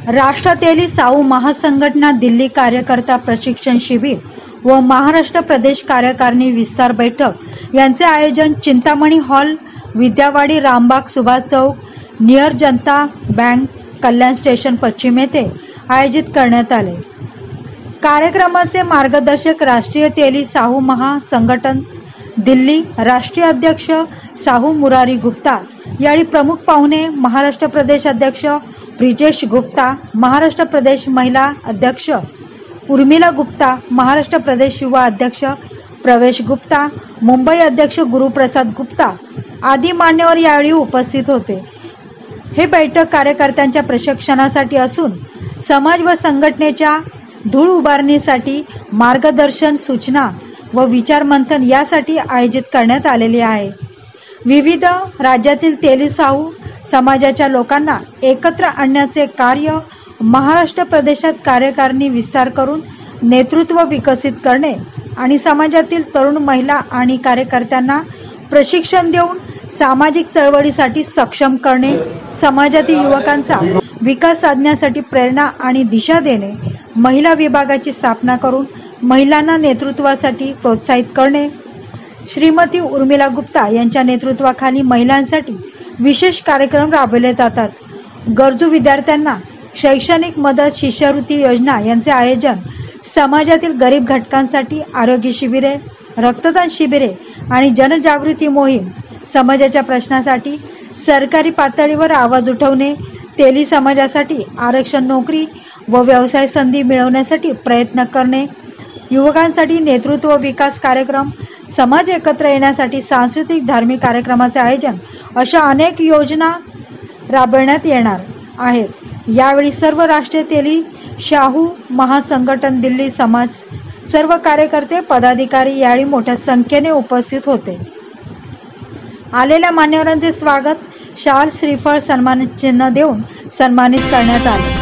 राष्ट्रतेली साहू महासंघटना दिल्ली कार्यकर्ता प्रशिक्षण शिबिर व महाराष्ट्र प्रदेश कार्यकारिणी विस्तार बैठक यांचे आयोजन चिंतामणी हॉल, विद्यावाडी, रामबाग, सुभाष चौक, नियर जनता बँक, कल्याण स्टेशन पश्चिम येथे आयोजित करण्यात आले। कार्यक्रमाचे मार्गदर्शक राष्ट्रीय तेली साहू महासंघटन दिल्ली राष्ट्रीय अध्यक्ष साहू मुरारी गुप्ता यावेळी प्रमुख पाहुणे महाराष्ट्र प्रदेश अध्यक्ष ब्रिजेश गुप्ता, महाराष्ट्र प्रदेश महिला अध्यक्ष उर्मिला गुप्ता, महाराष्ट्र प्रदेश युवा अध्यक्ष प्रवेश गुप्ता, मुंबई अध्यक्ष गुरुप्रसाद गुप्ता आदी मान्यवर यावेळी उपस्थित होते। हे बैठक कार्यकर्त्यांच्या प्रशिक्षणासाठी असून समाज व संघटनेच्या धूळ उभारणीसाठी मार्गदर्शन, सूचना व विचार मंथन यासाठी आयोजित करण्यात आलेले आहे। विविध राज्यातील तेली साहू समाजाच्या लोकांना एकत्र आणण्याचे कार्य महाराष्ट्र प्रदेशात कार्यकारिणी विस्तार करून नेतृत्व विकसित करणे आणि समाजातील तरुण महिला आणि कार्यकर्त्यांना प्रशिक्षण देऊन सामाजिक चळवळीसाठी सक्षम करणे, समाजातील युवकांचा विकास साधण्यासाठी प्रेरणा आणि दिशा देणे, महिला विभागाची स्थापना करून महिलांना नेतृत्वासाठी प्रोत्साहित करणे। श्रीमती उर्मिला गुप्ता यांच्या नेतृत्वाखाली महिलांसाठी विशेष कार्यक्रम राबवले जातात। गरजू विद्यार्थ्यांना शैक्षणिक मदत, शिष्यवृत्ती योजना यांचे आयोजन, समाजातील गरीब घटकांसाठी आरोग्य शिबिरे, रक्तदान शिबिरे आणि जनजागृती मोहीम, समाजाच्या प्रश्नासाठी सरकारी पातळीवर आवाज उठवणे, तेली समाजासाठी आरक्षण, नोकरी व व्यवसाय संधी मिळवण्यासाठी प्रयत्न करणे, युवकांसाठी नेतृत्व विकास कार्यक्रम, समाज एकत्र येण्यासाठी सांस्कृतिक धार्मिक कार्यक्रमाचे आयोजन अशा अनेक योजना राबवण्यात येणार आहेत। यावेळी सर्व राष्ट्रीय तेली साहू महासंघटन दिल्ली समाज सर्व कार्यकर्ते, पदाधिकारी यावेळी मोठ्या संख्येने उपस्थित होते। आलेल्या मान्यवरांचे स्वागत शाल, श्रीफळ, सन्मान चिन्ह देऊन सन्मानित करण्यात आले।